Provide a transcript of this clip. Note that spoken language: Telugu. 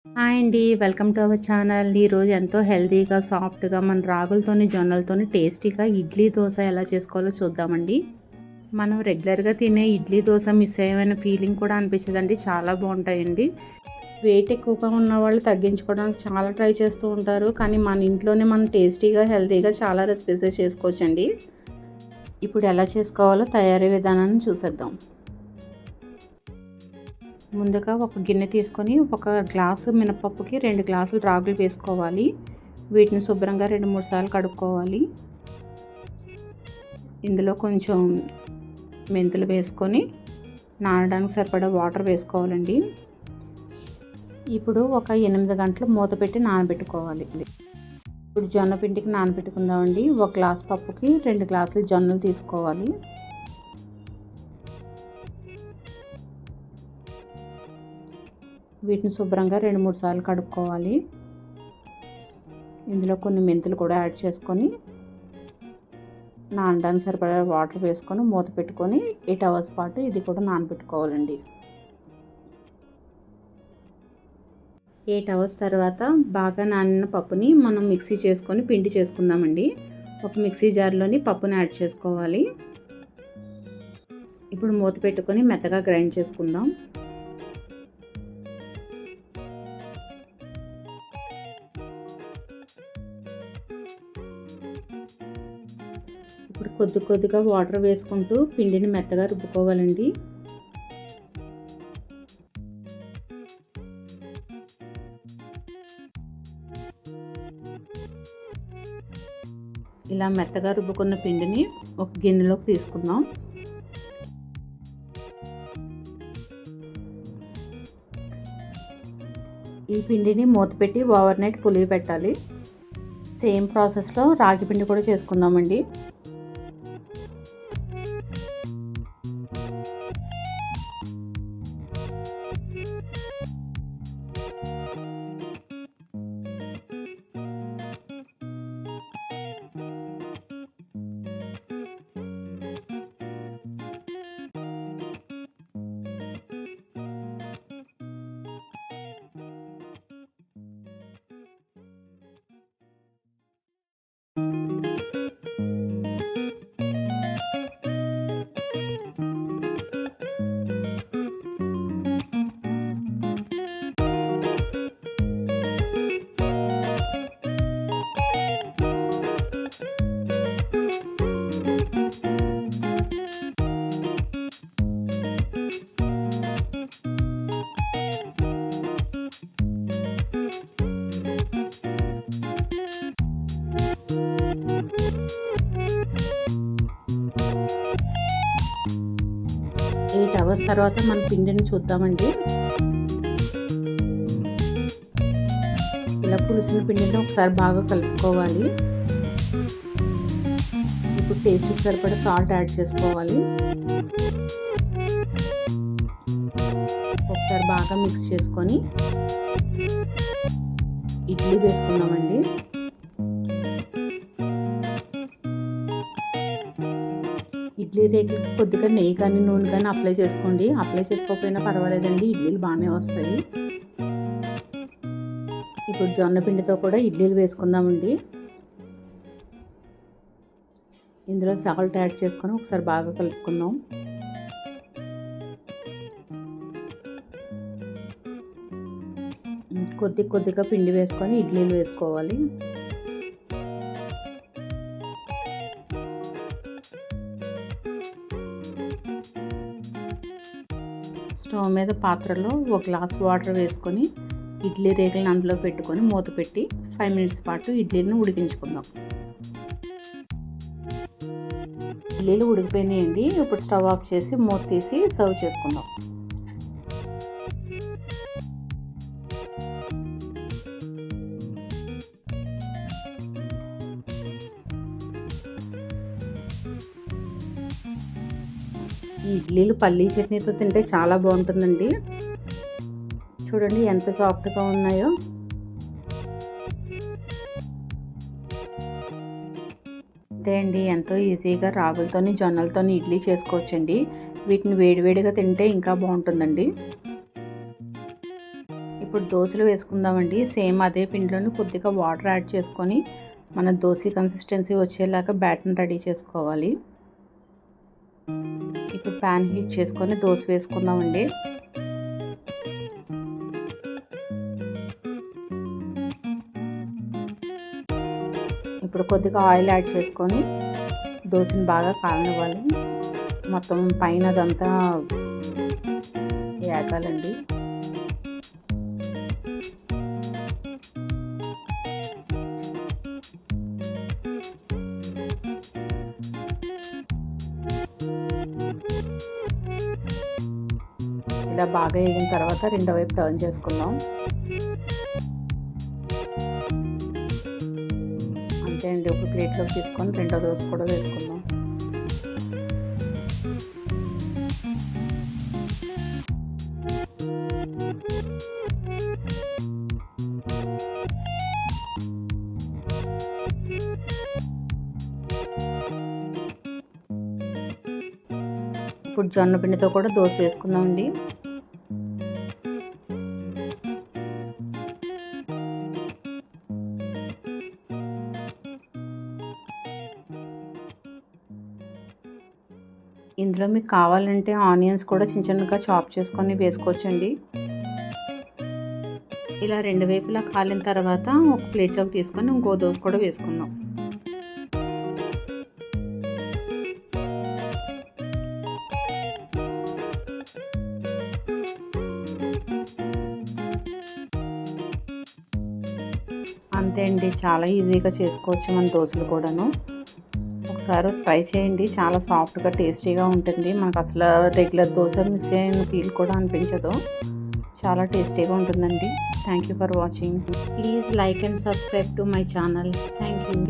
హాయ్ అండి. Welcome to our channel. ఈరోజు ఎంతో హెల్తీగా, సాఫ్ట్‌గా మన రాగులతోని, జొన్నలతోని టేస్టీగా ఇడ్లీ, దోస ఎలా చేసుకోవాలో చూద్దామండి. మనం రెగ్యులర్‌గా తినే ఇడ్లీ, దోస మిస్ అయ్యామనే ఫీలింగ్ కూడా అనిపించదండి. చాలా బావుంటాయండి. వెయిట్ ఎక్కువగా ఉన్నవాళ్ళు తగ్గించుకోవడానికి చాలా ట్రై చేస్తూ ఉంటారు. కానీ మన ఇంట్లోనే మనం టేస్టీగా, హెల్తీగా చాలా రెసిపీసే చేసుకోవచ్చండి. ఇప్పుడు ఎలా చేసుకోవాలో తయారీ విధానాన్ని చూసేద్దాం. ముందుగా ఒక గిన్నె తీసుకొని ఒక గ్లాసు మినపప్పుకి 2 గ్లాసులు రాగులు వేసుకోవాలి. వీటిని శుభ్రంగా 2-3 సార్లు కడుక్కోవాలి. ఇందులో కొంచెం మెంతులు వేసుకొని నానడానికి సరిపడా వాటర్ వేసుకోవాలండి. ఇప్పుడు ఒక 8 గంటలు మూత పెట్టి నానబెట్టుకోవాలి. ఇప్పుడు జొన్న పిండికి నానబెట్టుకుందామండి. ఒక గ్లాస్ పప్పుకి 2 గ్లాసులు జొన్నలు తీసుకోవాలి. వీటిని శుభ్రంగా 2-3 సార్లు కడుక్కోవాలి. ఇందులో కొన్ని మెంతులు కూడా యాడ్ చేసుకొని నానడానికి సరిపడా వాటర్ వేసుకొని మూత పెట్టుకొని 8 అవర్స్ పాటు ఇది కూడా నానబెట్టుకోవాలండి. 8 అవర్స్ తర్వాత బాగా నానిన పప్పుని మనం మిక్సీ చేసుకొని పిండి చేసుకుందామండి. ఒక మిక్సీ జార్లోని పప్పుని యాడ్ చేసుకోవాలి. ఇప్పుడు మూత పెట్టుకొని మెత్తగా గ్రైండ్ చేసుకుందాం. ఇప్పుడు కొద్దిగా వాటర్ వేసుకుంటూ పిండిని మెత్తగా రుబ్బుకోవాలండి. ఇలా మెత్తగా రుబ్బుకున్న పిండిని ఒక గిన్నెలోకి తీసుకుందాం. ఈ పిండిని మూత పెట్టి ఓవర్ నైట్ పులియబెట్టాలి. సేమ్ ప్రాసెస్లో రాగి పిండి కూడా చేసుకుందామండి. ఎయిట్ అవర్స్ తర్వాత మన పిండిని చూద్దామండి. ఇలా పులిసిన పిండిని ఒకసారి బాగా కలుపుకోవాలి. ఇప్పుడు టేస్ట్కి సరిపడా సాల్ట్ యాడ్ చేసుకోవాలి. ఒకసారి బాగా మిక్స్ చేసుకొని ఇడ్లీ వేసుకుందామండి. ఇడ్లీ రేకులకి కొద్దిగా నెయ్యి కానీ నూనె కానీ అప్లై చేసుకోండి. అప్లై చేసుకోకపోయినా పర్వాలేదండి, ఇడ్లీలు బాగానే వస్తాయి. ఇప్పుడు జొన్న పిండితో కూడా ఇడ్లీలు వేసుకుందామండి. ఇందులో సాల్ట్ యాడ్ చేసుకొని ఒకసారి బాగా కలుపుకుందాం. కొద్దిగా పిండి వేసుకొని ఇడ్లీలు వేసుకోవాలి. స్టవ్ మీద పాత్రలో ఒక గ్లాస్ వాటర్ వేసుకొని ఇడ్లీ రేకులను అందులో పెట్టుకొని మూత పెట్టి 5 మినిట్స్ పాటు ఇడ్లీలను ఉడికించుకుందాం. ఇడ్లీలు ఉడికిపోయినాయండి. ఇప్పుడు స్టవ్ ఆఫ్ చేసి మూత తీసి సర్వ్ చేసుకుందాం. ఈ ఇడ్లీలు పల్లీ చట్నీతో తింటే చాలా బాగుంటుందండి. చూడండి ఎంత సాఫ్ట్గా ఉన్నాయో. అంతే అండి, ఎంతో ఈజీగా రాగులతోని జొన్నలతోని ఇడ్లీ చేసుకోవచ్చండి. వీటిని వేడివేడిగా తింటే ఇంకా బాగుంటుందండి. ఇప్పుడు దోశలు వేసుకుందామండి. సేమ్ అదే పిండిలోని కొద్దిగా వాటర్ యాడ్ చేసుకొని మన దోశ కన్సిస్టెన్సీ వచ్చేలాగా బ్యాటర్ని రెడీ చేసుకోవాలి. ఇప్పుడు ప్యాన్ హీట్ చేసుకొని దోశ వేసుకుందామండి. ఇప్పుడు కొద్దిగా ఆయిల్ యాడ్ చేసుకొని దోశని బాగా కాలనివ్వాలి. మొత్తం పైన అదంతా ఏగాలండి. ఇలా బాగా వేగిన తర్వాత రెండో వైపు టర్న్ చేసుకుందాం. అంతే అండి. ఒక ప్లేట్లోకి తీసుకొని రెండో దోశ కూడా వేసుకుందాం. ఇప్పుడు జొన్న పిండితో కూడా దోశ వేసుకుందామండి. ఇందులో మీకు కావాలంటే ఆనియన్స్ కూడా చిన్న చిన్నగా చాప్ చేసుకొని వేసుకోవచ్చండి. ఇలా రెండు వైపులా కాలిన తర్వాత ఒక ప్లేట్లోకి తీసుకొని ఇంకో దోశ కూడా వేసుకుందాం. అంతే అండి. చాలా ఈజీగా చేసుకోవచ్చు మన దోశలు కూడాను. ఒకసారి ట్రై చేయండి. చాలా సాఫ్ట్గా టేస్టీగా ఉంటుంది. మనకు అసలు రెగ్యులర్ దోశ మిస్ అయిన ఫీల్ కూడా అనిపించదు. చాలా టేస్టీగా ఉంటుందండి. Thank you for watching. Please like and subscribe to my channel. Thank you.